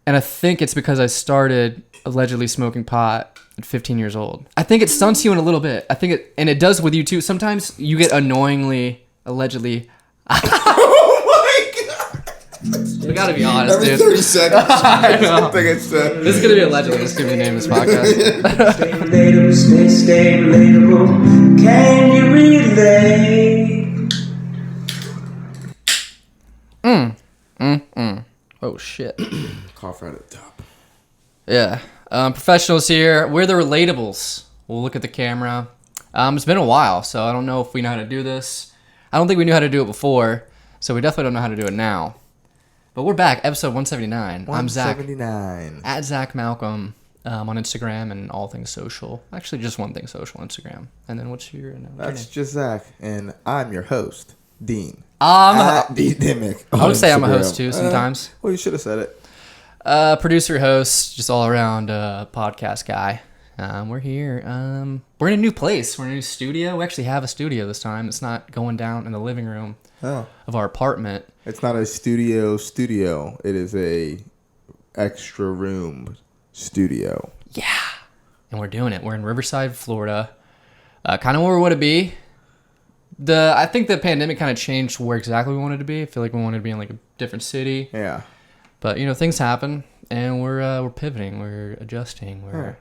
And I think it's because I started allegedly smoking pot at 15 years old. I think it stunts you in a little bit. I think it, and it does with you too. Sometimes you get annoyingly, allegedly. We gotta be honest, Every dude. 30 seconds. I know. This This is gonna be allegedly. This is gonna be the name of this podcast. Stay relatable, stay relatable. Can you relate? Oh shit. Cough right at the top. Yeah. Professionals here. We're the relatables. We'll look at the camera. It's been a while, so I don't know if we know how to do this. I don't think we knew how to do it before, so we definitely don't know how to do it now. But we're back, episode 179. I'm Zach. 179. At Zach Malcolm on Instagram and all things social. Actually, just one thing social, Instagram. And then what's your name? That's just Zach, and I'm your host, Dean. I D-Dimick. would say I'm a host too sometimes. Well, you should have said it. Producer, host, just all around podcast guy. We're here. We're in a new place. We're in a new studio. We actually have a studio this time. It's not going down in the living room of our apartment. It's not a studio. It is a extra room studio. Yeah. And we're doing it. We're in Riverside, Florida. Kind of where we want to be. I think the pandemic kind of changed where exactly we wanted to be. I feel like we wanted to be in like a different city. Yeah. But, things happen, and we're pivoting. We're adjusting. We're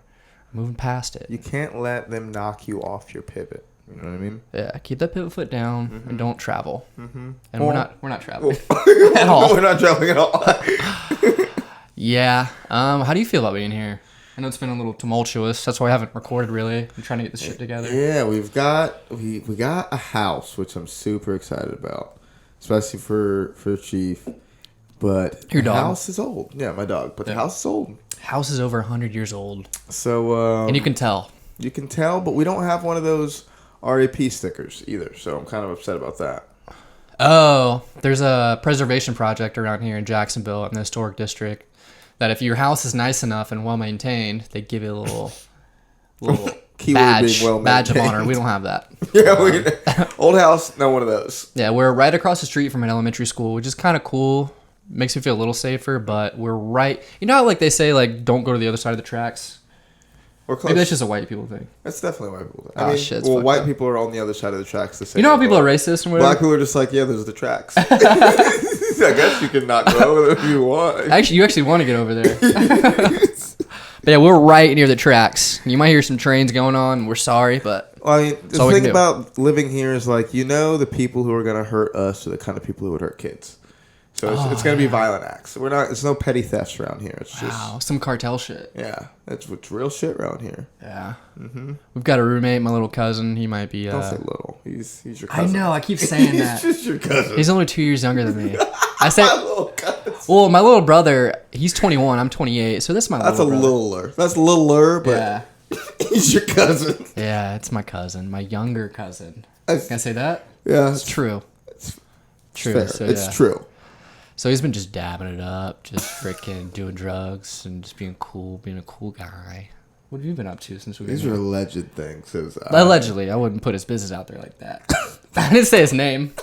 moving past it. You can't let them knock you off your pivot. You know what I mean? Yeah, keep that pivot foot down and don't travel. Mm-hmm. And Well, we're not traveling at all. We're not traveling at all. Yeah. How do you feel about being here? I know it's been a little tumultuous. That's why I haven't recorded really. I'm trying to get this shit together. Yeah, we got a house, which I'm super excited about, especially for Chief. But Your the dog. house is old. Yeah, my dog. But the house is old. House is over 100 years old, So and you can tell. you can tell, but we don't have one of those RAP stickers either. So I'm kind of upset about that. Oh, there's a preservation project around here in Jacksonville in the historic district that if your house is nice enough and well maintained, they give you a little Keyword badge, being well badge of maintained. honor. We don't have that. Yeah, old house, no one of those. Yeah, we're right across the street from an elementary school, which is kind of cool. Makes me feel a little safer, but we're right. You know how like they say like don't go to the other side of the tracks? We're close. Maybe that's just a white people thing. That's definitely white people. Oh, shit, it's well, fucked white up. people are on the other side of the tracks. You know how people are racist and whatever? Black people are just like, yeah, there's the tracks. I guess you can not go over there if you want. Actually, you actually want to get over there. But yeah, we're right near the tracks. You might hear some trains going on. We're sorry, but Well, I mean, the all we can thing do. about living here is like, the people who are going to hurt us are the kind of people who would hurt kids. So it's going to be violent acts. It's no petty thefts around here. It's just, wow, some cartel shit. yeah, it's real shit around here. Yeah. Mm-hmm. We've got a roommate, my little cousin. He might be. Don't say little. He's your I cousin. know. I keep saying He's that. just your cousin. He's only 2 years younger than me. I say. my little cousin. Well, my little brother, he's 21. I'm 28. So that's my. That's a little brother. littler. That's a littler, but Yeah. he's your cousin. Yeah, it's my cousin, my younger cousin. That's- Can I say that? Yeah, It's true. True. fair. So, It's yeah. true. So he's been just dabbing it up, just freaking doing drugs and just being cool, being a cool guy. What have you been up to since we've been These are here? alleged things. Allegedly, I wouldn't put his business out there like that. I didn't say his name,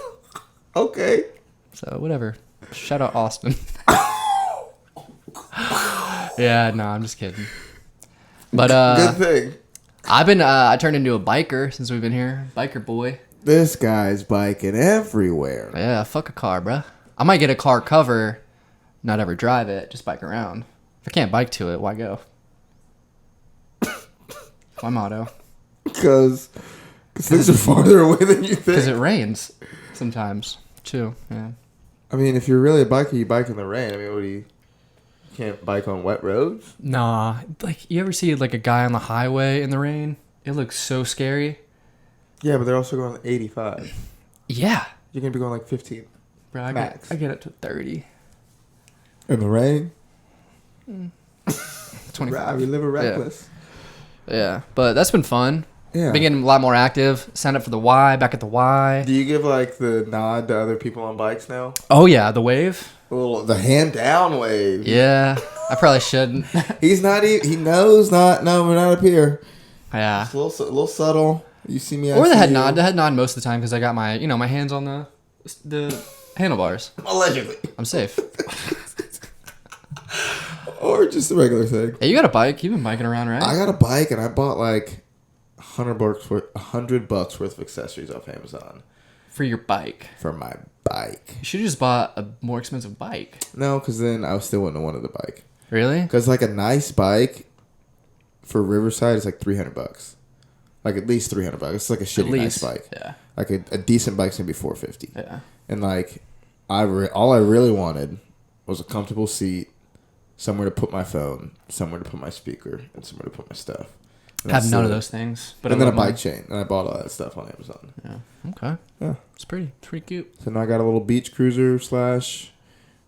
Okay. so whatever. Shout out Austin. Yeah, no, I'm just kidding. But Good thing. I turned into a biker since we've been here. Biker boy. This guy's biking everywhere. Yeah, fuck a car, bruh. I might get a car cover, not ever drive it, just bike around. If I can't bike to it, why go? My motto. Because things are farther away than you Because think. it rains sometimes, too. Yeah. I mean, if you're really a biker, you bike in the rain. I mean, you can't bike on wet roads? Nah, like, you ever see, like, a guy on the highway in the rain? It looks so scary. Yeah, but they're also going 85. Yeah. You're going to be going like 15. Bro, Max. I get up to 30. In the rain? 25. We live a reckless. Yeah, but that's been fun. Yeah. Been getting a lot more active. Signed up for the Y, back at the Y. Do you give like the nod to other people on bikes now? Oh, yeah, the wave. The hand down wave. Yeah, I probably shouldn't. He's not even, he knows not, no, we're not up here. Yeah. It's a little subtle. You see me, I Or the see head you. nod. The head nod most of the time because I got my, my hands on the handlebars. Allegedly. I'm safe. or just a regular thing. Hey, you got a bike? You've been biking around, right? I got a bike and I bought like $100 worth of accessories off Amazon For your bike. for my bike. You should have just bought a more expensive bike. No, because then I still wouldn't have wanted the bike. Really? Because like a nice bike for Riverside is like $300. Like at least $300. It's like a shitty nice bike. Yeah. Like a decent bike's gonna be $450. Yeah. And like all I really wanted was a comfortable seat, somewhere to put my phone, somewhere to put my speaker, and somewhere to put my stuff. And Have that's none of it. those things. But And then a love mine. bike chain. And I bought all that stuff on Amazon. Yeah. Okay. Yeah. It's pretty cute. So now I got a little beach cruiser /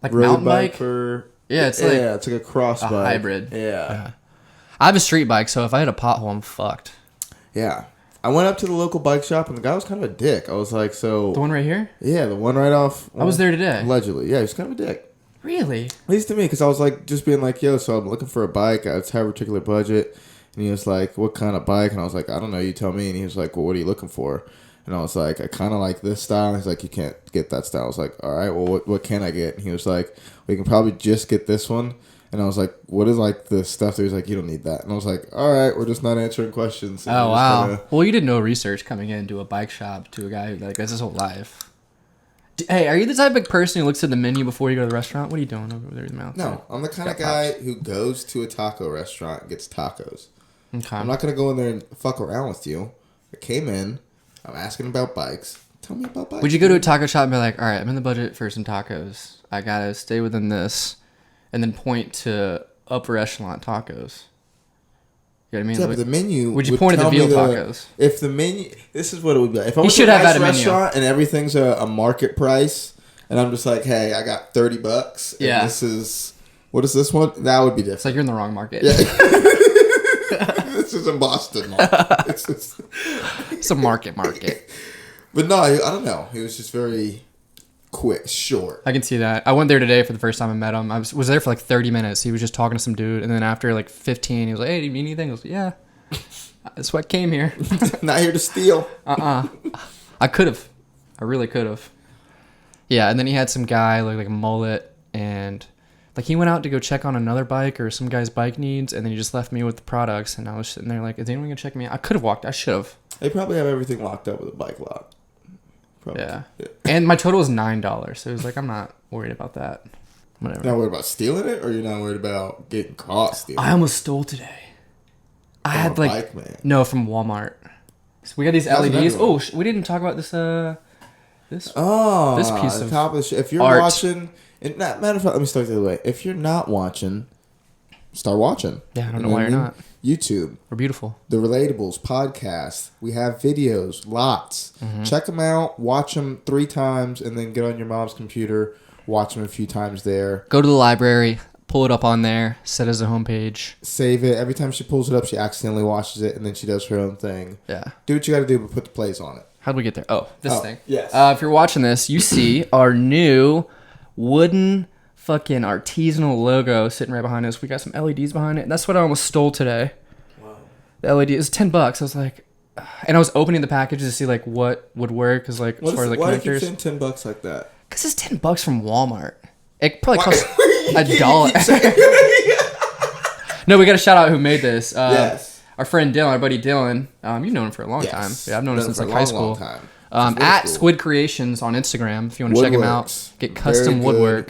Like road mountain bike? for Yeah, it's like it's like a cross a bike. hybrid. Yeah. I have a street bike, so if I hit a pothole, I'm fucked. Yeah. I went up to the local bike shop and the guy was kind of a dick. I was like, so The one right here? yeah, the one right off. I was there today. Allegedly, yeah, he was kind of a dick. Really? At least to me, because I was like, just being like, yo, so I'm looking for a bike. I have a particular budget. And he was like, what kind of bike? And I was like, I don't know, you tell me. And he was like, well, what are you looking for? And I was like, I kind of like this style. And he's like, you can't get that style. I was like, all right, well, what can I get? And he was like, we can probably just get this one. And I was like, what is like the stuff that he was like, you don't need that. And I was like, all right, we're just not answering questions. And Oh, we're just wow. gonna- Well, you did no research coming into a bike shop to a guy who, like, that's his whole life. Hey, are you the type of person who looks at the menu before you go to the restaurant? What are you doing over there in the mouth? No, I'm the kind of Got guy who goes to a taco restaurant and gets tacos. Okay. I'm not going to go in there and fuck around with you. I came in. I'm asking about bikes. Tell me about bikes. Would you go to a taco shop and be like, all right, I'm in the budget for some tacos. I got to stay within this. And then point to upper echelon tacos. You know what I mean? Yeah, Like, but the menu. would you point at the tell me veal tacos? If the menu, this is what it would be like. If I He went should to a have nice had a menu. restaurant and everything's a market price, and I'm just like, hey, I got $30. And Yeah. This is what is this one? That would be different. It's like you're in the wrong market. Yeah. This is in Boston. It's just, It's a market. but no, I don't know. He was just very quick, short. I can see that. I went there today for the first time I met him. I was there for like 30 minutes. He was just talking to some dude. And then after like 15, he was like, hey, do you need anything? I was like, yeah. That's why I came here. Not here to steal. I could have. I really could have. Yeah, and then he had some guy like a mullet, and like he went out to go check on another bike or some guy's bike needs, and then he just left me with the products, and I was sitting there like, is anyone gonna check me out? I could have walked. I should have. They probably have everything locked up with a bike lock. Probably. Yeah. And my total was $9, so it was like I'm not worried about that. Whatever. You're not worried about stealing it, or you're not worried about getting caught stealing I almost stole today. I From had a like bike, man. no from Walmart. So we got these How's LEDs. that Oh, going? we didn't talk about this. This. Oh, This piece the of top of the if you're art. watching, and matter of fact, let me start the other way. If you're not watching, start watching. Yeah, I don't You know why what you're I mean? not. YouTube, We're beautiful. the Relatables podcast. We have videos, lots. Mm-hmm. Check them out. Watch them 3 times, and then get on your mom's computer. Watch them a few times there. Go to the library, pull it up on there, set as a homepage. Save it. Every time she pulls it up, she accidentally watches it, and then she does her own thing. Yeah. Do what you got to do, but put the plays on it. How'd we get there? Oh, this thing. yes. If you're watching this, you see our new wooden fucking artisanal logo sitting right behind us. We got some LEDs behind it. That's what I almost stole today. Wow. The LED is $10. I was like, and I was opening the package to see like what would work, cause like as far as like Why do you connectors. keep saying $10 like that? Cause it's $10 from Walmart. It probably costs You $1. No, we got to shout out who made this. Yes. Our friend Dylan, our buddy Dylan. You've known him for a long Yes. time. Yeah, I've known him since for a like high long, school. long time. At Since middle school. Squid Creations on Instagram if you want to check him out. Woodworks. Get custom Very good woodwork.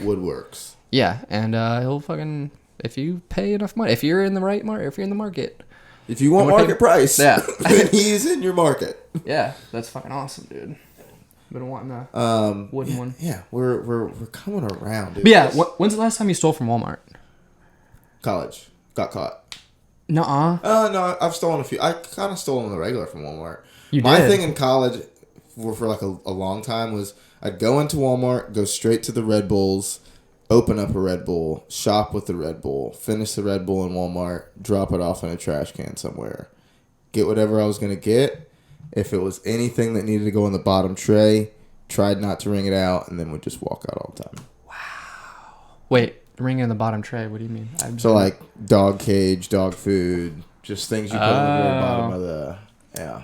Woodworks. Yeah, and he'll fucking if you pay enough money, if you're in the right market, if you're in the market. If you want And we're market price, Yeah. then he's in your market. Yeah, that's fucking awesome, dude. Been wanting the wooden one. Yeah, we're coming around, dude. But yeah, when's the last time you stole from Walmart? College got caught. Nuh-uh. No, I've stolen a few. I kind of stole them the regular from Walmart. You My did? thing in college for like a long time was I'd go into Walmart, go straight to the Red Bulls, open up a Red Bull, shop with the Red Bull, finish the Red Bull in Walmart, drop it off in a trash can somewhere, get whatever I was gonna get. If it was anything that needed to go in the bottom tray, tried not to wring it out, and then would just walk out all the time. Wait, ring in the bottom tray. What do you mean? So like dog cage, dog food, just things you put on the very bottom Oh. of the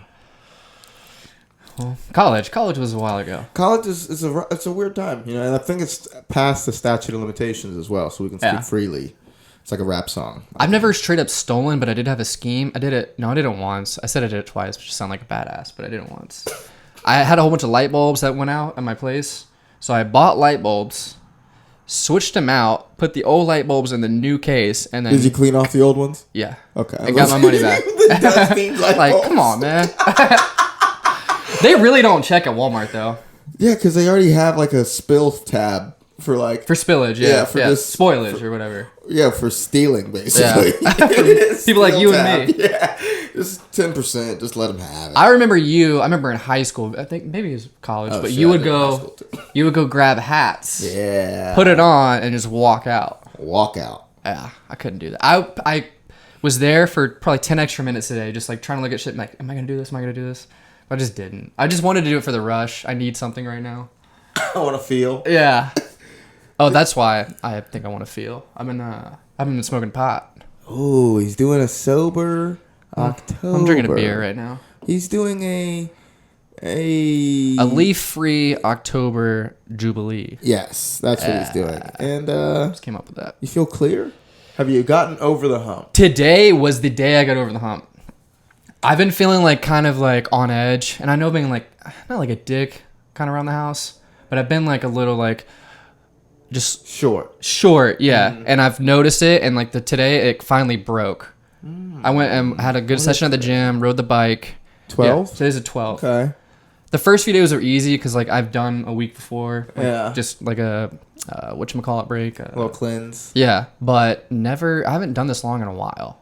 Well, college was a while ago. College is a weird time, you know, and I think it's past the statute of limitations as well, so we can speak Yeah. freely. It's like a rap song. I've never straight up stolen, but I did have a scheme. I did it. No, I did it once. I said I did it twice, which sound like a badass, but I did it once. I had a whole bunch of light bulbs that went out at my place. So I bought light bulbs, switched them out, put the old light bulbs in the new case, and then Did you clean off the old ones? yeah, Okay. I got my money back. The dusty light Like, bulbs. come on, man. They really don't check at Walmart though Yeah, because they already have like a spill tab for like for spillage. Yeah, Yeah, for just- spoilage or whatever. for stealing basically. People like you and me. Yeah, just 10%. Just let them have it. I remember in high school. I think maybe it was college, but shit, you I would did in high go, school, too. you would go grab hats, Yeah. put it on, and just walk out. Walk out. Yeah, I couldn't do that. I was there for probably 10 extra minutes today, just like trying to look at shit. And like, am I gonna do this? Am I gonna do this? But I just didn't. I just wanted to do it for the rush. I need something right now. I want to feel. Yeah. Oh, that's why I think I want to feel. I've been smoking pot. Oh, he's doing a sober October. I'm drinking a beer right now. He's doing a A leaf-free October Jubilee. Yes, that's what he's doing. And Just came up with that. you feel clear? Have you gotten over the hump? Today was the day I got over the hump. I've been feeling like kind of like on edge, and I know being like not like a dick kind of around the house, but I've been like a little like just Short. short, yeah. And I've noticed it, and like today it finally broke. I went and had a good session at the gym, rode the bike. 12? Yeah, today's a 12. Okay. The first few days are easy because like I've done a week before, like, Yeah. just like a whatchamacallit break. A little cleanse. Yeah, but I haven't done this long in a while.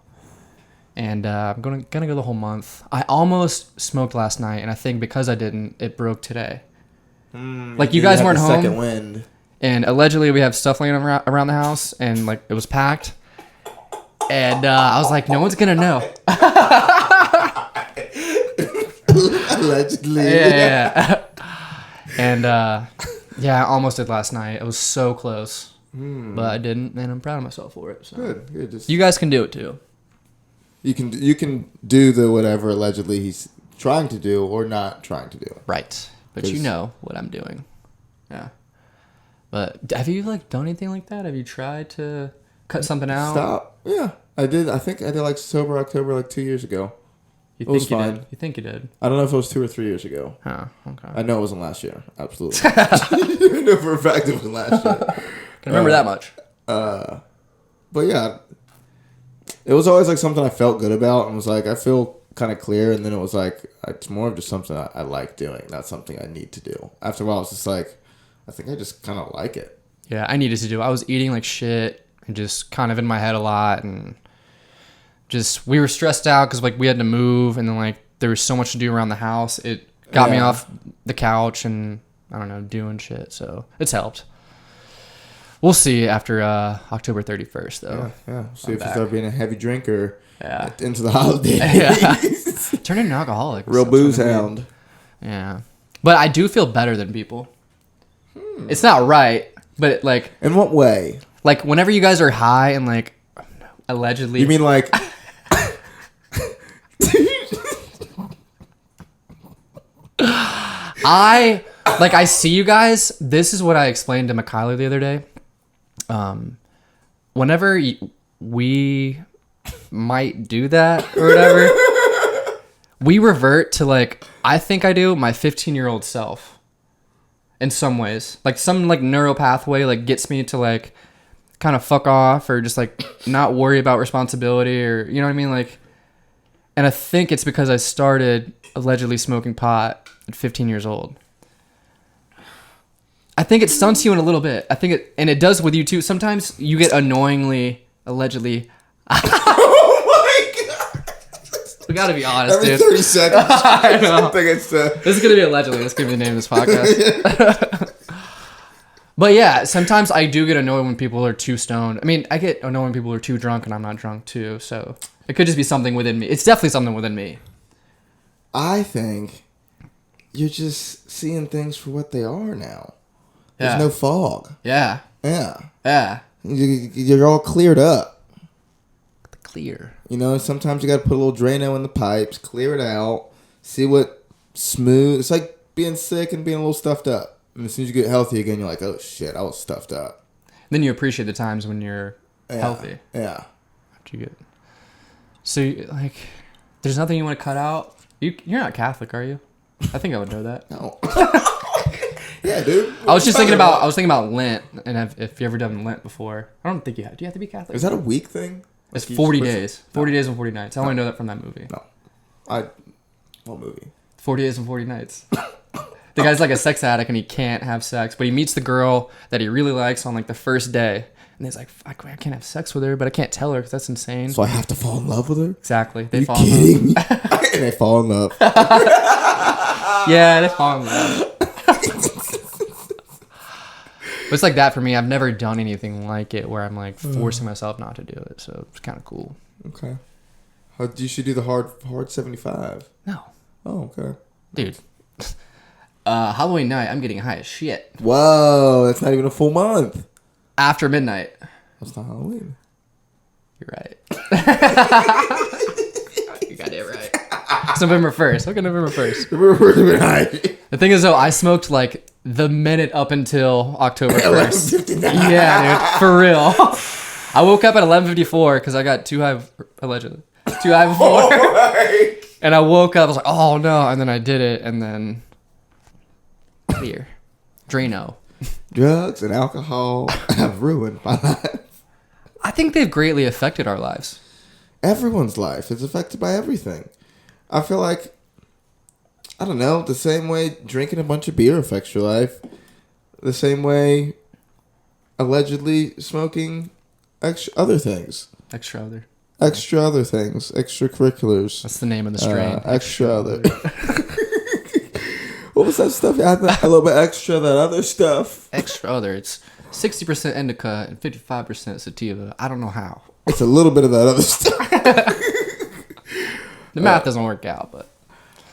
And I'm gonna go the whole month. I almost smoked last night, and I think because I didn't, it broke today. Like you guys had weren't the home, Second wind. and allegedly we have stuff laying around the house, and like it was packed. And I was like, no one's gonna know. Allegedly. Yeah. And yeah, I almost did last night. It was so close, but I didn't, and I'm proud of myself for it. So. Good. Good. Just You guys can do it too. you can do the whatever allegedly he's trying to do or not trying to do. Right. But you 'Cause- know what I'm doing. Yeah. But have you like done anything like that? Have you tried to cut something out? Stop. Yeah, I did. I think I did like sober October like 2 years ago. You was think you fine. did? You think you did? I don't know if it was 2 or 3 years ago. Huh. Okay. I know it wasn't last year. Absolutely. I know for a fact it wasn't last year. Can remember that much. But yeah, it was always like something I felt good about and was like, I feel kind of clear. And then it was like, it's more of just something I like doing, not something I need to do. After a while, it's just like, I think I just kind of like it. Yeah, I needed to do. I was eating like shit and just kind of in my head a lot, and just we were stressed out because like we had to move, and then like there was so much to do around the house. It got me Yeah. off the couch and I don't know, doing shit. So it's helped. We'll see after October 31st though. Yeah. See if back. you start being a heavy drinker Yeah. into the holidays. Yeah. Turn into an alcoholic. Real That's booze what I mean. hound. Yeah. But I do feel better than people. It's not right, but like In what way? whenever you guys are high and like allegedly You mean like I see you guys. This is what I explained to Mikhailo the other day. Whenever we might do that or whatever, we revert to like I think I do my 15-year-old self. In some ways, like some like neural pathway like gets me to like kind of fuck off or just like not worry about responsibility or you know what I mean like. And I think it's because I started allegedly smoking pot at 15 years old. I think it stunts you in a little bit. I think it, and it does with you too. Sometimes you get annoyingly, allegedly. oh my god! We gotta be honest, Every dude. 30 seconds. I know. I think it's This is gonna be allegedly. Let's give you the name of this podcast. But yeah, sometimes I do get annoyed when people are too stoned. I mean, I get annoyed when people are too drunk and I'm not drunk too. So it could just be something within me. It's definitely something within me. I think you're just seeing things for what they are now. There's Yeah. no fog. Yeah. Yeah. Yeah. You're all cleared up. Clear. You know, sometimes you got to put a little Drano in the pipes, clear it out, see what smooth. It's like being sick and being a little stuffed up. And as soon as you get healthy again, you're like, oh shit, I was stuffed up. Then you appreciate the times when you're healthy. Yeah. After you get, so like, there's nothing you want to cut out. You're not Catholic, are you? I think I would know that. No. Yeah, dude. I was thinking about Lent, and if you ever done Lent before, I don't think you have. Do you have to be Catholic? Is that a week thing? It's Like, 40 you days. 40 days and 40 nights. I only know that from that movie. No. What movie? 40 days and 40 nights. The guy's like a sex addict and he can't have sex, but he meets the girl that he really likes on like the first day. And he's like, fuck, I can't have sex with her, but I can't tell her because that's insane. So I have to fall in love with her? Exactly. They Are you fall in kidding me? love. And they fall in love. Yeah, they fall in love. But it's like that for me. I've never done anything like it where I'm like forcing myself not to do it. So it's kind of cool. Okay. You should do the hard 75. No. Oh, okay. Dude. Halloween night, I'm getting high as shit. Whoa, that's not even a full month. After midnight. That's not Halloween. You're right. You got it right. It's November 1st. Okay, November 1st. The thing is, though, I smoked like the minute up until October 1st. Yeah, dude. For real. I woke up at 11:54 because I got too high, allegedly. Too high before. And I woke up, I was like, oh no. And then I did it, and then beer. Drano. Drugs and alcohol have ruined my life. I think they've greatly affected our lives. Everyone's life is affected by everything. I feel like, I don't know, the same way drinking a bunch of beer affects your life, the same way allegedly smoking other things. Extra other. Extra other things. Extracurriculars. That's the name of the strain. Extra other. What was that stuff? I had a little bit extra, that other stuff. Extra other. It's 60% indica and 55% sativa. I don't know how. It's a little bit of that other stuff. The math doesn't work out, but.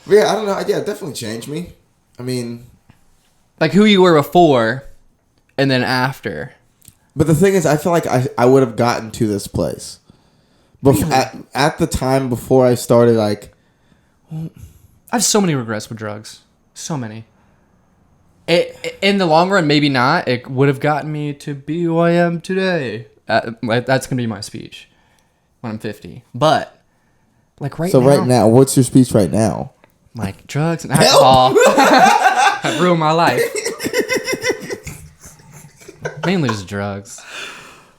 Yeah, I don't know. Yeah, it definitely changed me. I mean, like who you were before and then after. but the thing is, I feel like I would have gotten to this place. At the time before I started, like... I have so many regrets with drugs. So many. In the long run, maybe not. It would have gotten me to be who I am today. That's going to be my speech when I'm 50. But, like right now... So right now, what's your speech right now? Like, drugs and alcohol have ruined my life. Mainly just drugs.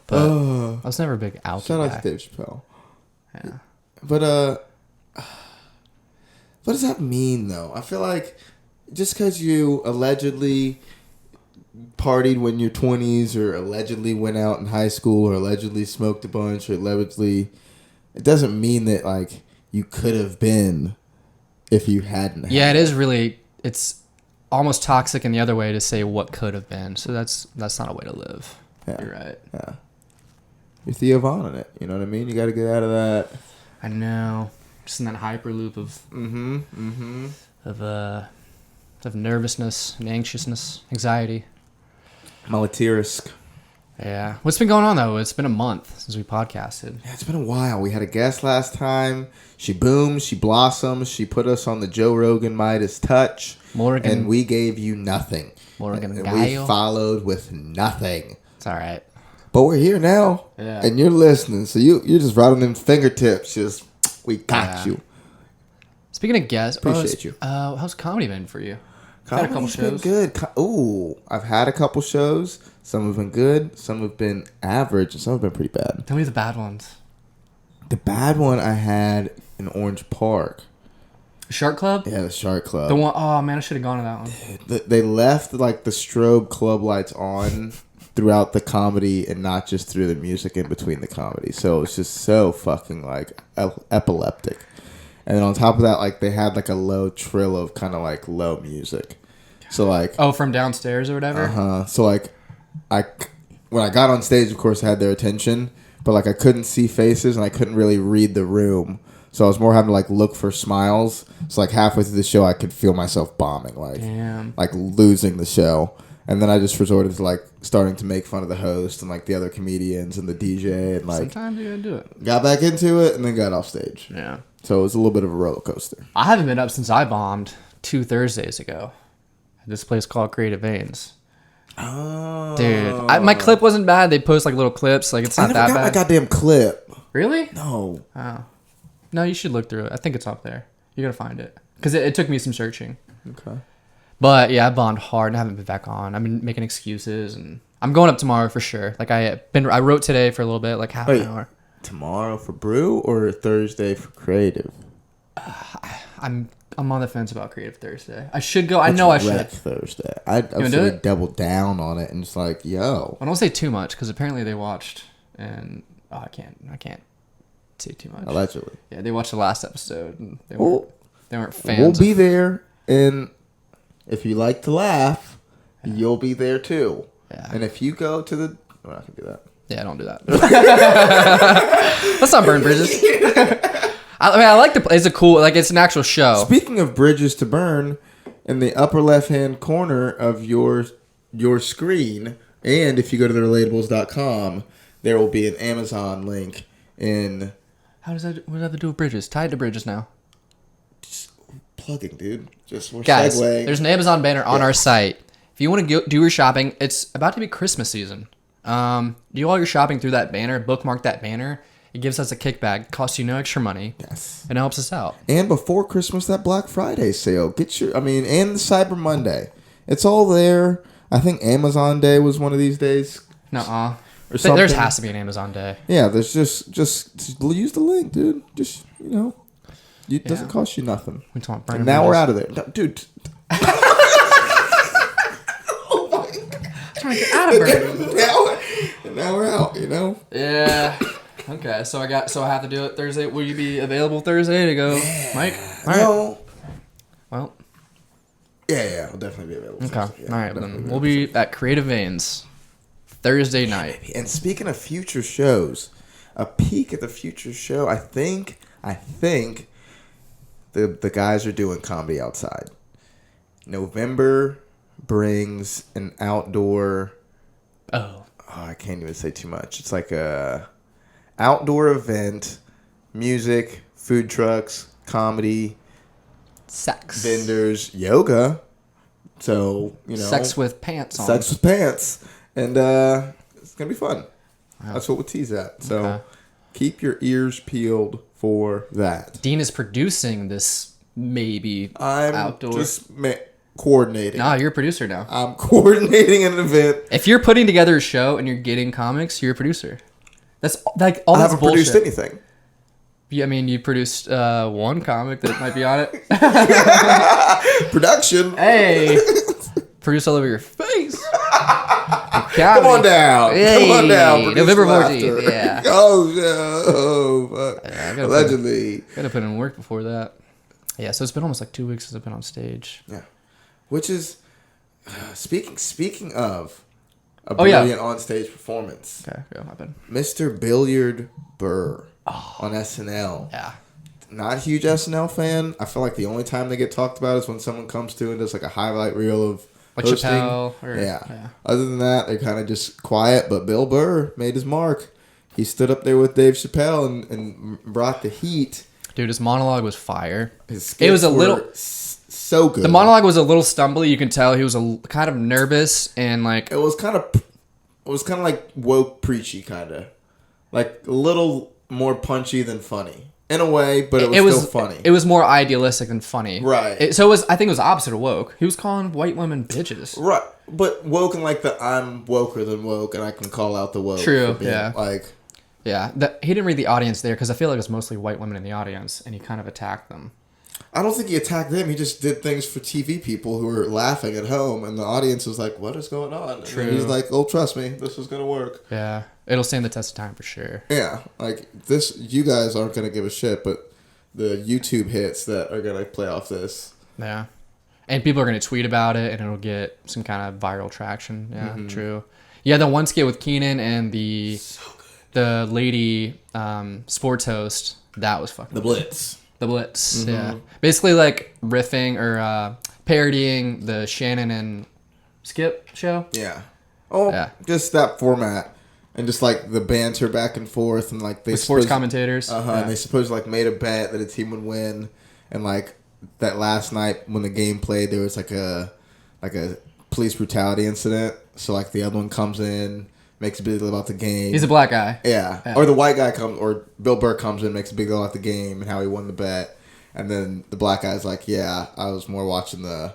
But I was never a big alcohol Shout guy. out to Dave Chappelle. Yeah. But, what does that mean, though? I feel like just because you allegedly partied when you're 20s or allegedly went out in high school or allegedly smoked a bunch or allegedly... It doesn't mean that, like, you could have been if you hadn't. Yeah, it is really... It's almost toxic in the other way to say what could have been. So that's not a way to live. Yeah. You're right. Yeah. You're Theo Von in it. You know what I mean? You got to get out of that. I know. Just in that hyperloop of of nervousness and anxiousness, anxiety. Malatirisk. Yeah. What's been going on though? It's been a month since we podcasted. Yeah, it's been a while. We had a guest last time. She boomed. She blossomed. She put us on the Joe Rogan Midas touch. Morgan. And we gave you nothing. Morgan And Gallo. we followed with nothing. It's all right. But we're here now. Yeah. And you're listening. So you're just right on them fingertips. Just, we got you. Speaking of guests, Appreciate you. How's comedy been for you? Had a couple Comedy's been shows. good. Ooh, I've had a couple shows. Some have been good. Some have been average. And some have been pretty bad. Tell me the bad ones. The bad one I had in Orange Park. Shark Club? Yeah, the Shark Club. The one, oh man, I should have gone to that one. They left like the strobe club lights on throughout the comedy and not just through the music in between the comedy. So it's just so fucking like epileptic. And then on top of that, like they had like a low trill of kind of like low music. So like Oh, from downstairs or whatever? So like when I got on stage, of course, I had their attention, but like I couldn't see faces and I couldn't really read the room. So I was more having to like look for smiles. So like halfway through the show, I could feel myself bombing, like Damn. like losing the show. And then I just resorted to like starting to make fun of the host and like the other comedians and the DJ and like Sometimes you gotta do it. got back into it and then got off stage. Yeah. So it was a little bit of a roller coaster. I haven't been up since I bombed 2 Thursdays ago at this place called Creative Veins. Oh. Dude, my clip wasn't bad. They post like little clips. Like it's I not never that got my bad. goddamn clip. Really? No. Oh. No, you should look through it. I think it's up there. You gotta find it. Because it took me some searching. Okay. But yeah, I bombed hard and I haven't been back on. I've been making excuses and I'm going up tomorrow for sure. Like I wrote today for a little bit, like half Wait. an hour. Tomorrow for brew or Thursday for creative? I'm on the fence about Creative Thursday. I should go. I know I should. Wreck Thursday. I'd do absolutely it? double down on it and just like, yo. I don't say too much because apparently they watched and I can't say too much. Allegedly. Yeah, they watched the last episode and they Well, weren't fans. we'll be there, and if you like to laugh, you'll be there too. Yeah. And if you go to the... We're not going to do that. Yeah, don't do that. Let's not burn bridges. I mean, I like the. It's a cool. Like it's an actual show. Speaking of bridges to burn, in the upper left-hand corner of your screen, and if you go to therelatables.com, there will be an Amazon link in... How does that? What does that have to do with bridges? Tied to bridges now. Plugging, dude. Just we're Guys, segueing. there's an Amazon banner on our site. If you want to do your shopping, it's about to be Christmas season. Do all your shopping through that banner. Bookmark that banner. It gives us a kickback. It costs you no extra money. Yes. And it helps us out. And before Christmas, that Black Friday sale. And the Cyber Monday. It's all there. I think Amazon Day was one of these days. Nuh-uh. Or There something. has to be an Amazon Day. Yeah, there's just use the link, dude. Just, it doesn't cost you nothing. We talk And now we're out of there. No, dude. trying to get out of bridges. now we're out, Yeah. Okay, so I have to do it Thursday. Will you be available Thursday to go, Mike? All right. No. Well, Yeah, I'll definitely be available. okay. Yeah, All right, definitely then be we'll be at Creative Veins Thursday night. And speaking of future shows, a peek at the future show. I think the guys are doing Comedy Outside. November brings an outdoor. Oh. I can't even say too much. It's like a outdoor event, music, food trucks, comedy, Sex. vendors, yoga. So Sex with pants on. sex with pants, and it's gonna be fun. That's what we'll tease at. So Okay. keep your ears peeled for that. Dean is producing this maybe I'm outdoor. just coordinating. Nah, you're a producer now. I'm coordinating an event. If you're putting together a show and you're getting comics, you're a producer. That's like all I that's haven't bullshit. produced anything. Yeah, I mean, you produced one comic that might be on it. Production. Hey, produce all over your face. Come on down. Come on down. Produce November laughter. 14th. Yeah. Fuck. I gotta Allegedly. Gotta put in work before that. Yeah, so it's been almost like 2 weeks since I've been on stage. Yeah. Which is speaking of a Oh, yeah. brilliant on-stage performance. Okay, go happen. Mr. Billiard Burr on SNL. Yeah. Not a huge SNL fan. I feel like the only time they get talked about is when someone comes to and does like a highlight reel of Like hosting. Chappelle. Or, Yeah. Other than that, they're kind of just quiet. But Bill Burr made his mark. He stood up there with Dave Chappelle and brought the heat. Dude, his monologue was fire. His It was skits a little. were so good. The monologue was a little stumbly. You can tell he was kind of nervous and like. It was kind of like woke preachy, kind of like a little more punchy than funny in a way, but it was still funny. It was more idealistic than funny. Right. So it was. I think it was opposite of woke. He was calling white women bitches. Right, but woke and like I'm woker than woke, and I can call out the woke. True, for being, yeah. Like, Yeah, he didn't read the audience there because I feel like it was mostly white women in the audience, and he kind of attacked them. I don't think he attacked them. He just did things for TV people who were laughing at home, and the audience was like, "What is going on?" True. And he's like, "Oh, trust me, this is gonna work." Yeah, it'll stand the test of time for sure. Yeah, like this, you guys aren't gonna give a shit, but the YouTube hits that are gonna play off this. Yeah, and people are gonna tweet about it, and it'll get some kind of viral traction. Yeah, true. Yeah, the one skit with Keenan and the lady sports host, that was fucking The Blitz. The Blitz. Yeah, basically like riffing or parodying the Shannon and Skip show. Yeah. Oh, Yeah. just that format. And just like the banter back and forth, and like they With sports suppose- commentators. And they supposed like made a bet that a team would win, and like that last night when the game played, there was like a police brutality incident. So like the other one comes in, makes a big deal about the game. He's a black guy. Yeah. Or the white guy comes, or Bill Burr comes in, makes a big deal about the game and how he won the bet. And then the black guy's like, yeah, I was more watching the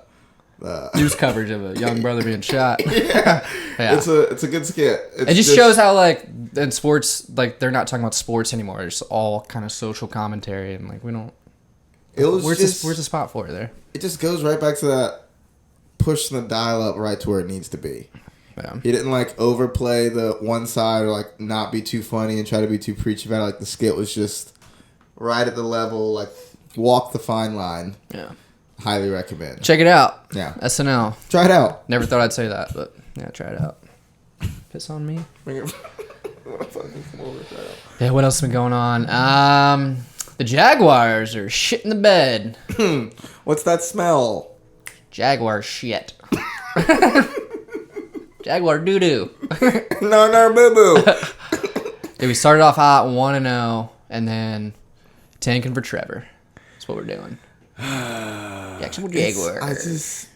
News coverage of a young brother being shot. yeah. Yeah. It's a good skit. It just shows how, like, in sports, like, they're not talking about sports anymore. It's all kind of social commentary, and, like, we don't... It was where's just, the spot for it there? It just goes right back to that pushing the dial up right to where it needs to be. Yeah. He didn't, like, overplay the one side or, like, not be too funny and try to be too preachy about it. Like, the skit was just right at the level, like, walk the fine line. Yeah. Highly recommend. Check it out. Yeah. SNL. Try it out. Never thought I'd say that, but yeah, try it out. Piss on me. Bring it. Come over, try it out. Yeah, what else has been going on? The Jaguars are shit in the bed. What's that smell? Jaguar shit. Jaguar doo-doo. No, boo-boo. Yeah, we started off hot 1-0, and then tanking for Trevor. That's what we're doing. Jacksonville Jaguars.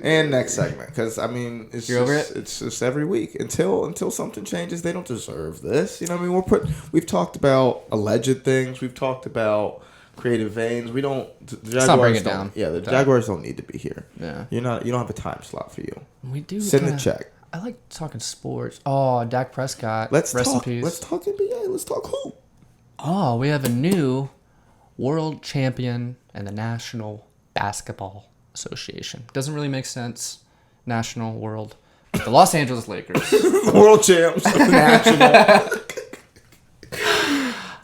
And next segment, because I mean, You're over it? It's just every week until something changes. They don't deserve this. You know what I mean? We've talked about alleged things. We've talked about creative veins. We don't. The Jaguars not bring it don't- down. Yeah, the Jaguars don't need to be here. Yeah. You don't have a time slot for you. We do. Send kinda, a check. I like talking sports. Oh, Dak Prescott. Let's Rest talk. in peace. Let's talk NBA. Let's talk hoop. Oh, we have a new world champion in the National Basketball Association. Doesn't really make sense. National, world. The Los Angeles Lakers. World champs. National.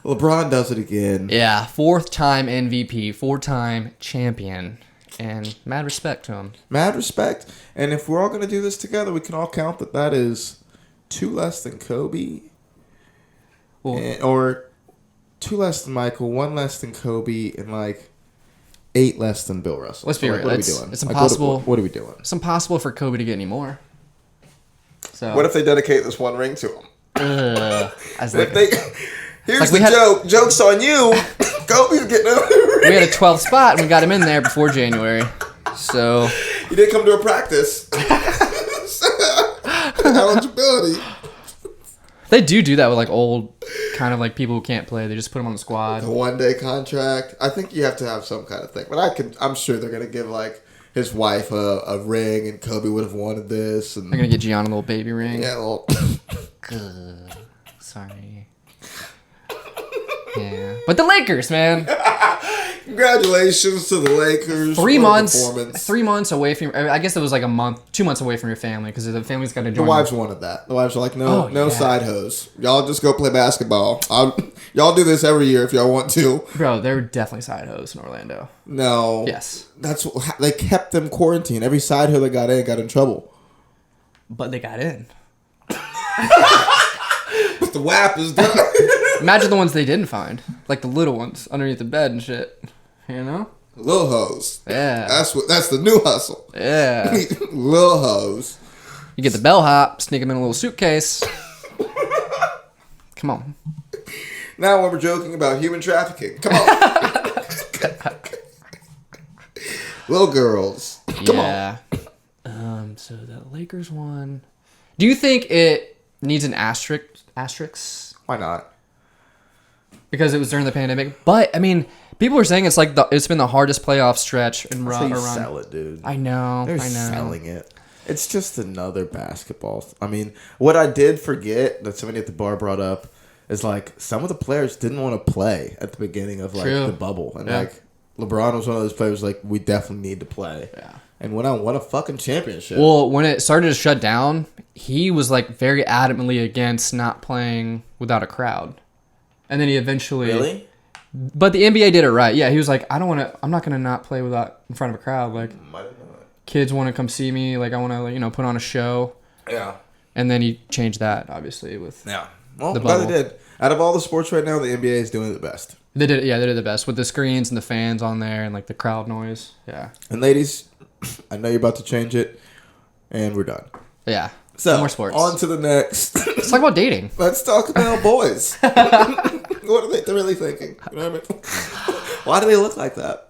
LeBron does it again. Yeah, 4th-time MVP, 4-time champion, and mad respect to him. Mad respect. And if we're all going to do this together, we can all count that is 2 less than Kobe. Well, Or 2 less than Michael, 1 less than Kobe, and like 8 less than Bill Russell. Let's be So, real. What are we It's- doing? it's Like, impossible. What are we doing? it's impossible for Kobe to get any more. So, What if they dedicate this one ring to him? as If like, they, here's Like we the had- joke. Joke's on you. Kobe's getting a we had a 12th spot, and we got him in there before January. So, He didn't come to a practice. Eligibility. they do that with, like, old, kind of like people who can't play. They just put them on the squad. A 1-day contract. I think you have to have some kind of thing. But I'm sure they're gonna give like his wife a ring, and Kobe would have wanted this. And They're going to get Gianna a little baby ring. yeah, well, Sorry. Yeah. But the Lakers, man. congratulations to the Lakers. 3 What a months. performance. 3 months away from. I guess it was like a month, 2 months away from your family because the family's got to The join. wives wanted that. The wives were like, no, Oh, no yeah. side hoes. Y'all just go play basketball. Y'all do this every year if y'all want to. Bro, they were definitely side hoes in Orlando. No. Yes. That's what, they kept them quarantined. Every side hoe that got in trouble. But they got in. But the WAP is done. Imagine the ones they didn't find. Like the little ones underneath the bed and shit. You know? Lil hoes. Yeah. That's the new hustle. Yeah. Lil hoes. You get the bellhop, sneak them in a little suitcase. Come on. Now when we're joking about human trafficking. Come on. Little girls. Come on. Yeah. So the Lakers won. Do you think it needs an asterisk? Why not? Because it was during the pandemic. But I mean, people are saying it's been the hardest playoff stretch in That's how you run. sell it, dude. I know. They're I know. selling it. It's just another basketball. I mean, what I did forget that somebody at the bar brought up is like some of the players didn't want to play at the beginning of like True. the bubble, and Yeah. like LeBron was one of those players like we definitely need to play. Yeah. And when I won a fucking championship, Well, when it started to shut down, he was like very adamantly against not playing without a crowd. And then he eventually really, But the NBA did it right. Yeah, he was like, I'm not gonna not play without in front of a crowd. Like might have known kids want to come see me. Like I want to like, put on a show. it. Yeah, And then he changed that obviously with yeah. Well, The I'm glad they bubble. did. Out of all the sports right now, the NBA is doing it the best. they did the best with the screens and the fans on there and like the crowd noise. Yeah, And ladies, I know you're about to change it, and we're done. yeah. So more sports. on to the next. Let's talk about dating. Let's talk about boys. What are they really thinking? You know what I mean? Why do they look like that?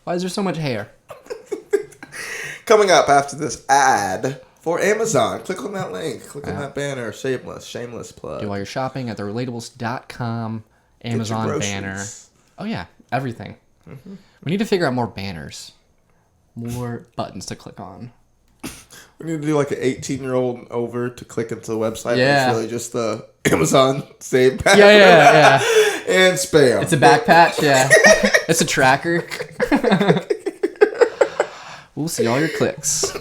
Why is there so much hair? Coming up after this ad for Amazon. Click on that link. Click on that banner. Shameless plug. Do all your shopping at therelatables.com Amazon groceries. banner. Oh yeah, everything. We need to figure out more banners, more buttons to click on. We need to do like an 18-year-old over to click into the website. Yeah. It's really just the Amazon save pack. Yeah. And spam. It's a back patch. Yeah, it's a tracker. We'll see all your clicks.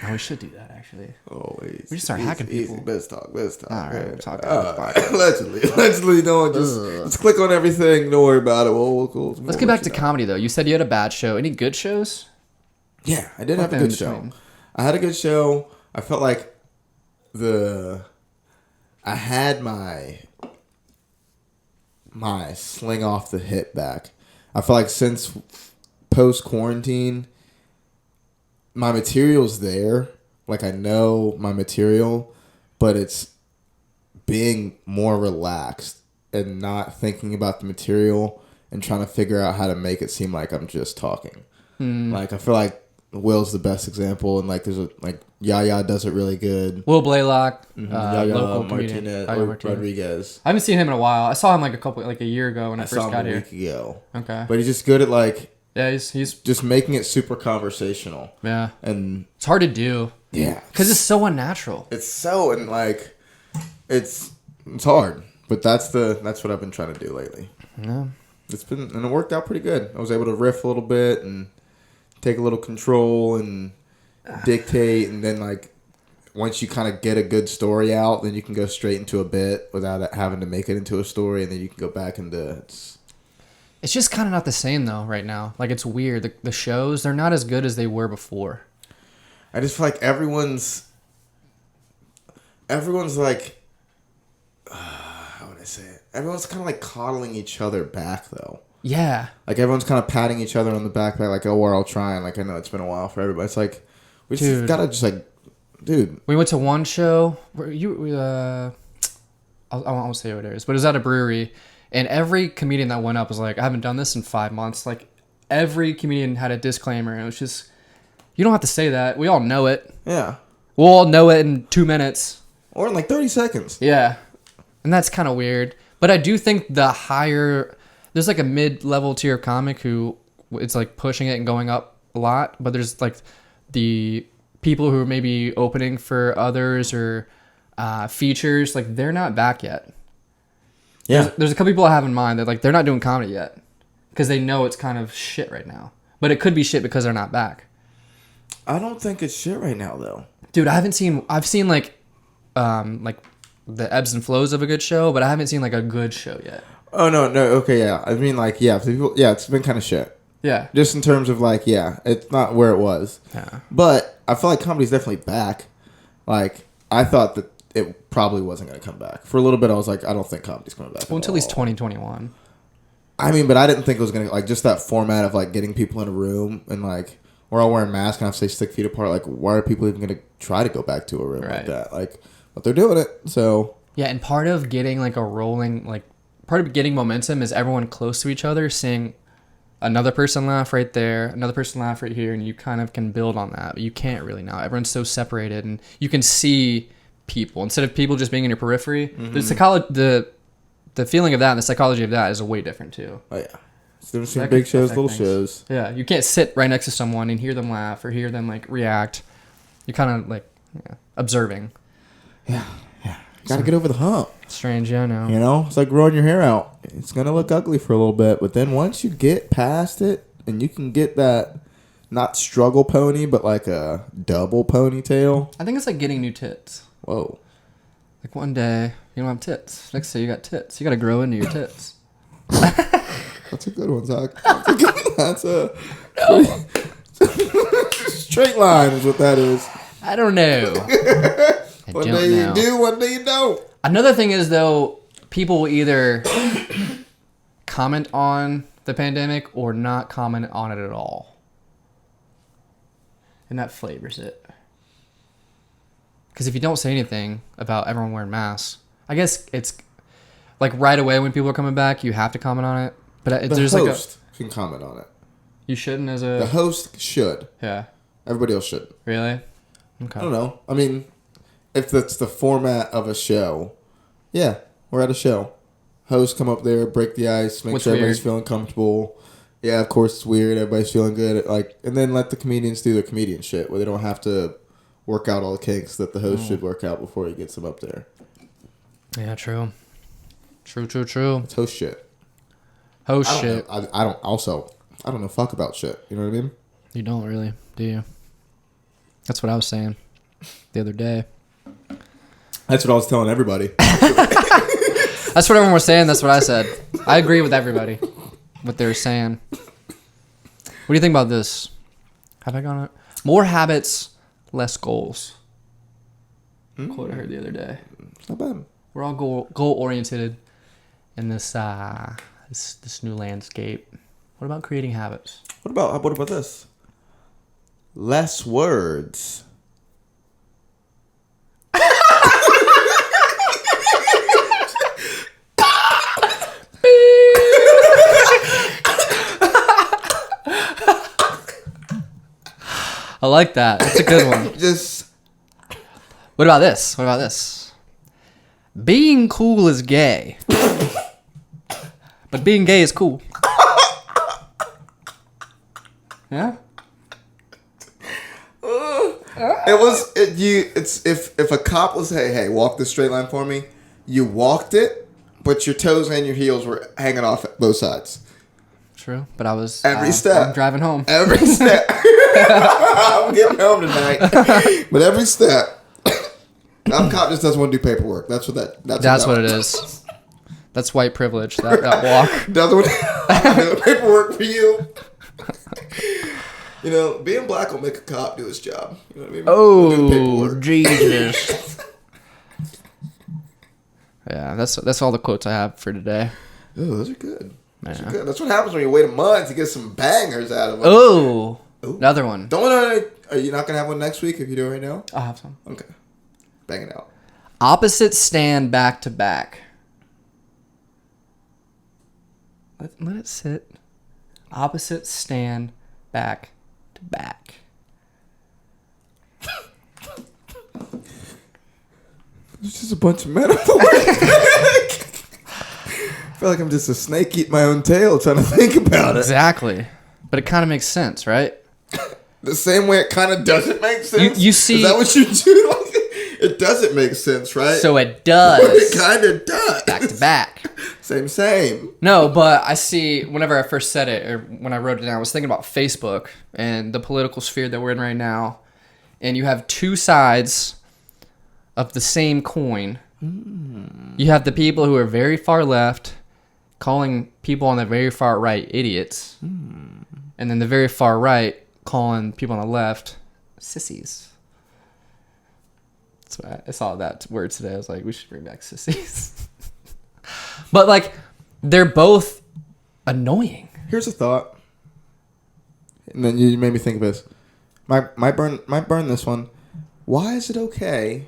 Oh, we should do that actually. Always. We should start hacking people. Let's talk. All right, we'll talk Allegedly, don't just click on everything. Don't worry about it. Let's get back to comedy though. You said you had a bad show. Any good shows? Yeah, I did have a good show. I had a good show. I felt like I had my sling off the hip back. I feel like since post quarantine, my material's there. Like I know my material, but it's being more relaxed and not thinking about the material and trying to figure out how to make it seem like I'm just talking. Like I feel like Will's the best example, and like there's Yaya does it really good. Will Blaylock, Yaya local comedian. Rodriguez. I haven't seen him in a while. I saw him like a year ago when I I first saw him got a here. week ago. Okay. But he's just good at like Yeah, he's just making it super conversational. yeah. And It's hard to do yeah, because it's so unnatural. it's so and like it's hard. But that's what I've been trying to do lately. Yeah. It's been and it worked out pretty good. I was able to riff a little bit and take a little control and dictate, and then like once you kind of get a good story out, then you can go straight into a bit without it having to make it into a story, and then you can go back into It's just kind of not the same though right now. Like it's weird. The shows, they're not as good as they were before. I just feel like everyone's like how would I say it? Everyone's kind of like coddling each other back though. Yeah. Like everyone's kind of patting each other on the back, like, oh, we're all trying. Like I know it's been a while for everybody. It's like we just Dude. gotta just like, dude. We went to one show where I won't say what it is, but it was at a brewery, and every comedian that went up was like, I haven't done this in 5 months. Like every comedian had a disclaimer, and it was just, you don't have to say that. We all know it. Yeah. We'll all know it in 2 minutes. Or in like 30 seconds. Yeah. And that's kind of weird. But I do think there's like a mid-level tier comic who it's like pushing it and going up a lot. But there's like the people who are maybe opening for others or features, like they're not back yet. Yeah. There's a couple people I have in mind that like they're not doing comedy yet because they know it's kind of shit right now. But it could be shit because they're not back. I don't think it's shit right now though. Dude, I've seen like the ebbs and flows of a good show, but I haven't seen like a good show yet. Oh no, okay, yeah. I mean like yeah, people, yeah, it's been kind of shit. Yeah. Just in terms of like, yeah, it's not where it was. Yeah. But I feel like comedy's definitely back. Like I thought that it probably wasn't going to come back. For a little bit I was like, I don't think comedy's coming back. Well, until at least 2021. I mean, but I didn't think it was going to like just that format of like getting people in a room and like we're all wearing masks and I have to stay 6 feet apart. Like, why are people even going to try to go back to a room like that? Like, but they're doing it. So yeah, and part of getting like a rolling, like part of getting momentum is everyone close to each other seeing another person laugh right there, another person laugh right here, and you kind of can build on that. But you can't really now. Everyone's so separated, and you can see people instead of people just being in your periphery. The feeling of that and the psychology of that is way different too. oh yeah, it's different between big shows, little shows. Yeah, you can't sit right next to someone and hear them laugh or hear them like react. You're kind of like observing. Yeah. Gotta get over the hump. Strange, yeah, I know. You know, it's like growing your hair out. It's gonna look ugly for a little bit, but then once you get past it and you can get that not struggle pony, but like a double ponytail. I think it's like getting new tits. Whoa. Like one day you don't have tits. Next day you got tits. You gotta grow into your tits. That's a good one, Zach. That's a straight line is what that is. I don't know. One day you do, one day you don't. Another thing is though, people will either comment on the pandemic or not comment on it at all. And that flavors it. Because if you don't say anything about everyone wearing masks, I guess it's like right away when people are coming back, you have to comment on it. But The there's host can comment on it. you shouldn't as The a host should. yeah. Everybody else should. Really? Okay. I don't know. I mean, if that's the format of a show, yeah, we're at a show. Hosts come up there, break the ice, make What's sure everybody's weird? feeling comfortable. Yeah, of course it's weird. Everybody's feeling good. And then let the comedians do their comedian shit, where they don't have to work out all the kinks that the host should work out before he gets them up there. Yeah, true. True. It's host shit. Host I don't shit. know. I don't know fuck about shit. You know what I mean? You don't really, do you? That's what I was saying the other day. That's what I was telling everybody. That's what everyone was saying. That's what I said. I agree with everybody. What they were saying. What do you think about this? Have I gone? More habits, less goals. Quote I heard the other day. It's not bad. We're all goal oriented in this this new landscape. What about creating habits? What about this? Less words. I like that. That's a good one. Just What about this? What about this? Being cool is gay. But being gay is cool. Yeah? if a cop was hey walk this straight line for me, you walked it, but your toes and your heels were hanging off at both sides. True. But I was Every step. I'm driving home. Every step. I'm getting home tonight. But every step. That cop just doesn't want to do paperwork. That's what it is. That's white privilege. That walk. Doesn't want to do paperwork for you. You know, being black will make a cop do his job. You know what I mean? Do the Oh, paperwork. Jesus. Yeah, that's all the quotes I have for today. Oh, those are good. Those Yeah. are good. That's what happens when you wait a month to get some bangers out of them. Oh, Ooh. another one. Are you not gonna have one next week if you do it right now? I'll have some. Okay, bang it out. Opposites stand back to back. Let it sit. Opposites stand back to back. It's just a bunch of metaphors. I feel like I'm just a snake eating my own tail trying to think about it. Exactly. But it kind of makes sense, right? The same way it kind of doesn't make sense. You see- Is that what you do? Like, it doesn't make sense, right? So it But does. it kind of does. Back to back. Same. No, but I see whenever I first said it or when I wrote it down, I was thinking about Facebook and the political sphere that we're in right now. And you have two sides of the same coin. You have the people who are very far left calling people on the very far right idiots. And then the very far right calling people on the left sissies. That's why I saw that word today. I was like, we should bring back sissies. But like, they're both annoying. Here's a thought. And then you made me think of this. Might burn this one. Why is it okay?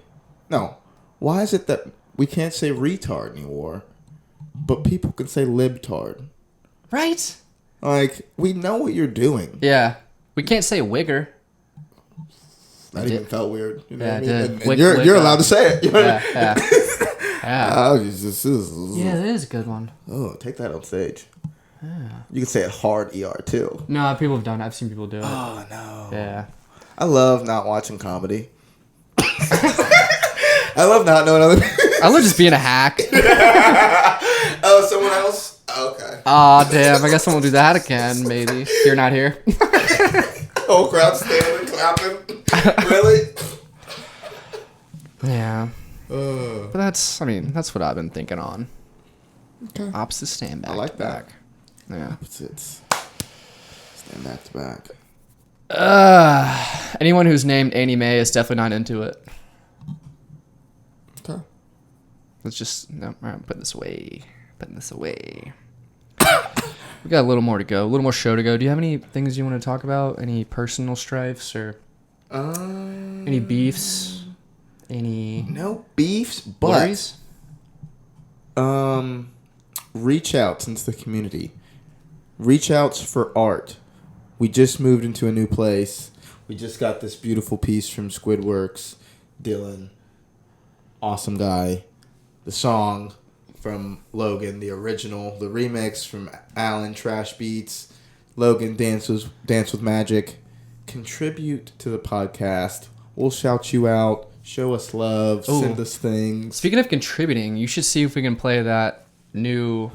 No. Why is it that we can't say retard anymore, but people can say libtard? Right? Like, we know what you're doing. Yeah. We can't say wigger. That even felt weird. You know Yeah, what I it mean? did. And Wick, you're allowed to say it. You know what I Yeah, mean? yeah. Yeah. Oh, this is. Yeah, that is a good one. Oh, take that on stage. You can say it hard ER too. No, people have done it. I've seen people do it. Oh no. Yeah. I love not watching comedy. I love not knowing other people. I love just being a hack. Oh, someone else? Okay. Aw, damn. I guess someone will do that again, maybe. You're not here. Whole crowd standing, clapping. Really? Yeah. But that's what I've been thinking on. Okay. Opposite stand back. I like to that. back. Yeah. Opposites. Stand back to back. Anyone who's named Annie Mae is definitely not into it. Okay. Let's just put this away. Putting this away. We got a little more to go. A little more show to go. Do you have any things you want to talk about? Any personal strifes or any beefs? Any No beefs, but worries? reach outs into the community. Reach outs for art. We just moved into a new place. We just got this beautiful piece from Squidworks. Dylan, awesome guy. The song from Logan, the original, the remix from Alan Trash Beats. Logan Dance with Magic. Contribute to the podcast. We'll shout you out. Show us love. Ooh. Send us things. Speaking of contributing, you should see if we can play that new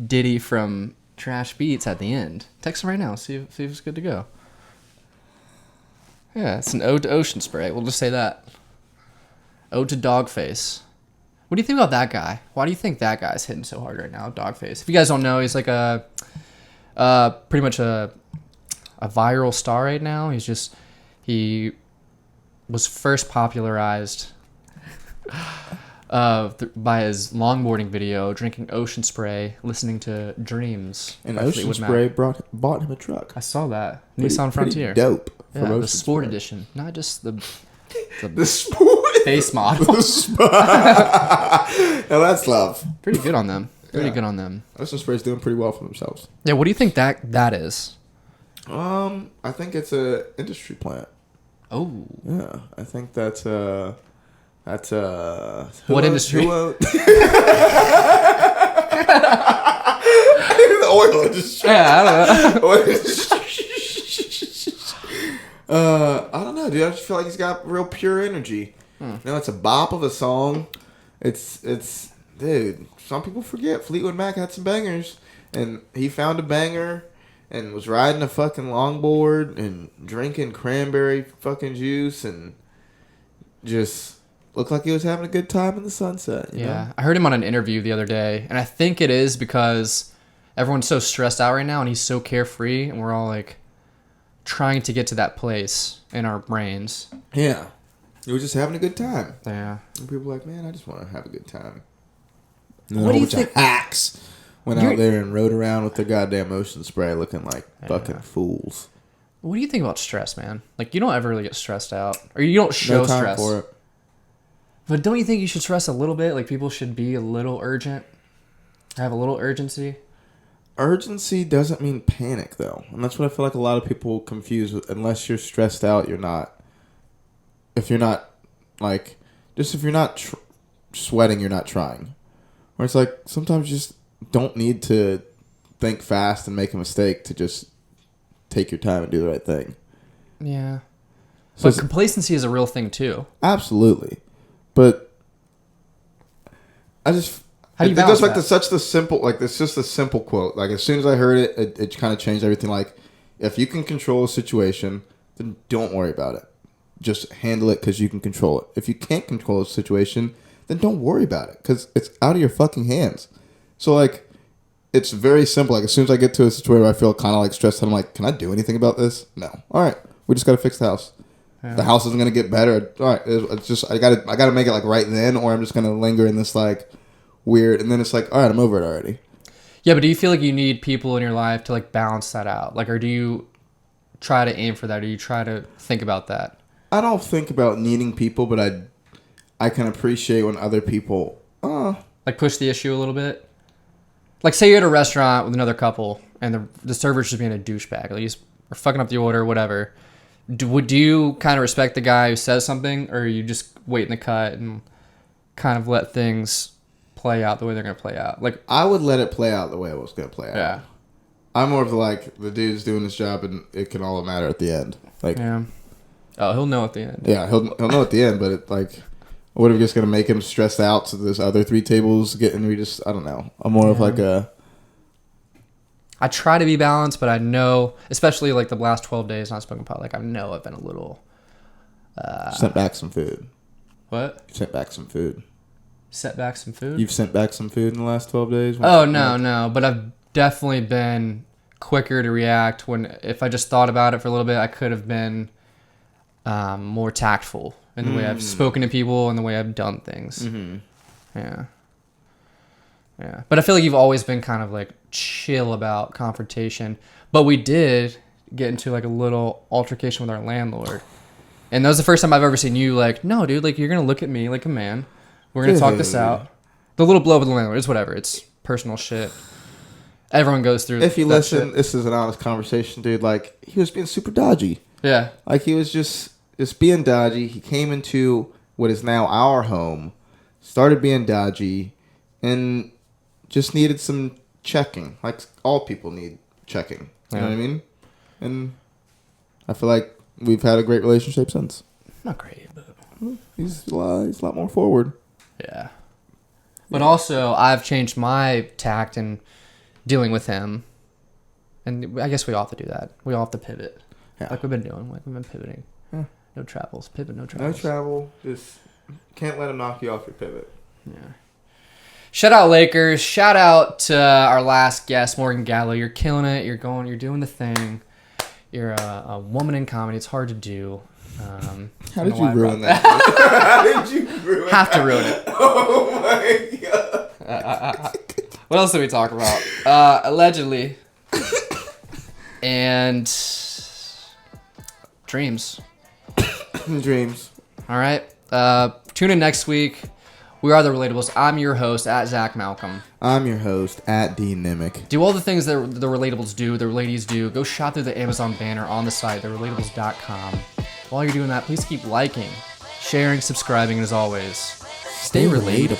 ditty from Trash Beats at the end. Text him right now. See if it's good to go. Yeah, it's an ode to Ocean Spray. We'll just say that. Ode to Dogface. What do you think about that guy? Why do you think that guy's hitting so hard right now, Dogface? If you guys don't know, he's like pretty much a viral star right now. He was first popularized by his longboarding video, drinking Ocean Spray, listening to Dreams. And by Ocean Fleetwood Spray Mac. bought him a truck. I saw that. Pretty- Nissan pretty Frontier. Dope. Yeah, from the Ocean sport Spray. edition, not just the The sport. base model. Now that's love. Pretty good on them. Pretty Yeah. good on them. Ocean Spray's doing pretty well for themselves. Yeah, what do you think that is? I think it's a industry plant. Oh, Yeah, I think that's who What owns- industry? who owns- the oil industry. yeah, I don't know. Oil industry. I don't know, dude. I just feel like he's got real pure energy. You know, it's a bop of a song. It's dude. Some people forget Fleetwood Mac had some bangers, and he found a banger. And was riding a fucking longboard and drinking cranberry fucking juice and just looked like he was having a good time in the sunset. You Yeah, know? I heard him on an interview the other day, and I think it is because everyone's so stressed out right now, and he's so carefree, and we're all like trying to get to that place in our brains. Yeah. He was just having a good time. Yeah. And people were like, man, I just want to have a good time. What do you bunch of think- hacks went You're- out there and rode around with their goddamn Ocean Spray looking like fucking fools. What do you think about stress, man? Like, you don't ever really get stressed out, or you don't show No time stress. for it. But don't you think you should stress a little bit? Like, people should be a little urgent, have a little urgency. Urgency doesn't mean panic, though. And that's what I feel like a lot of people confuse with. Unless you're stressed out, you're not. If you're not, like, just if you're not sweating, you're not trying. Where it's like, sometimes you just don't need to think fast and make a mistake to just take your time and do the right thing. Yeah. So But it's- complacency is a real thing, too. Absolutely. But I just... How do you it balance goes like that? such the simple, like it's just a simple quote. Like as soon as I heard it, it kind of changed everything. Like if you can control a situation, then don't worry about it. Just handle it because you can control it. If you can't control a situation, then don't worry about it because it's out of your fucking hands. So like, it's very simple. Like as soon as I get to a situation where I feel kind of like stressed, I'm like, can I do anything about this? No. All right, we just got to fix the house. Yeah. The house isn't gonna get better. All right, it's just I gotta make it like right then, or I'm just gonna linger in this like weird, and then it's like, all right, I'm over it already. Yeah, but do you feel like you need people in your life to, like, balance that out? Like, or do you try to aim for that? Or do you try to think about that? I don't think about needing people, but I can appreciate when other people, Like, push the issue a little bit? Like, say you're at a restaurant with another couple, and the server's just being a douchebag. Like, he's or fucking up the order, whatever. Do you kind of respect the guy who says something, or you just wait in the cut and kind of let things play out the way they're going to play out? Like, I would let it play out the way it was gonna play out. yeah. I'm more of the like the dude's doing his job, and it can all matter at the end. Like, Yeah. Oh, he'll know at the end. yeah, he'll know at the end, but it like, what if we're just gonna make him stressed out so there's other 3 tables getting? We just I don't know. I'm more of like a. I try to be balanced, but I know, especially like the last 12 days not smoking pot, like I know I've been a little... Sent back some food. What? Sent back some food. Set back some food? You've sent back some food in the last 12 days? Oh, no. But I've definitely been quicker to react when, if I just thought about it for a little bit, I could have been more tactful in the way I've spoken to people and the way I've done things. Mm-hmm. Yeah. Yeah. But I feel like you've always been kind of like chill about confrontation. But we did get into like a little altercation with our landlord. And that was the first time I've ever seen you like, no, dude, like you're going to look at me like a man. We're going to talk this out. The little blow with the landlord, it's whatever. It's personal shit. Everyone goes through If you that listen, shit. this is an honest conversation, dude. Like, he was being super dodgy. Yeah. Like he was just being dodgy. He came into what is now our home, started being dodgy, and just needed some checking. Like all people need checking. You know what I mean? And I feel like we've had a great relationship since. Not great, but He's a lot more forward. yeah. But also, I've changed my tact in dealing with him, and I guess we all have to do that. We all have to pivot, Yeah. like we've been doing. Like we've been pivoting. Yeah. No travels. Pivot. No No travels. travel. Just can't let him knock you off your pivot. Yeah. Shout out Lakers. Shout out to our last guest, Morgan Gallo. You're killing it. You're doing the thing. You're a woman in comedy. It's hard to do. How did you ruin that? How did you ruin Have to ruin it. Oh my god. What else did we talk about? Allegedly. And dreams. Dreams. All right. Tune in next week. We are the Relatables. I'm your host at Zach Malcolm. I'm your host at D Nimic. Do all the things that the Relatables do, the ladies do. Go shop through the Amazon banner on the site, therelatables.com. While you're doing that, please keep liking, sharing, subscribing, and as always, stay relatable.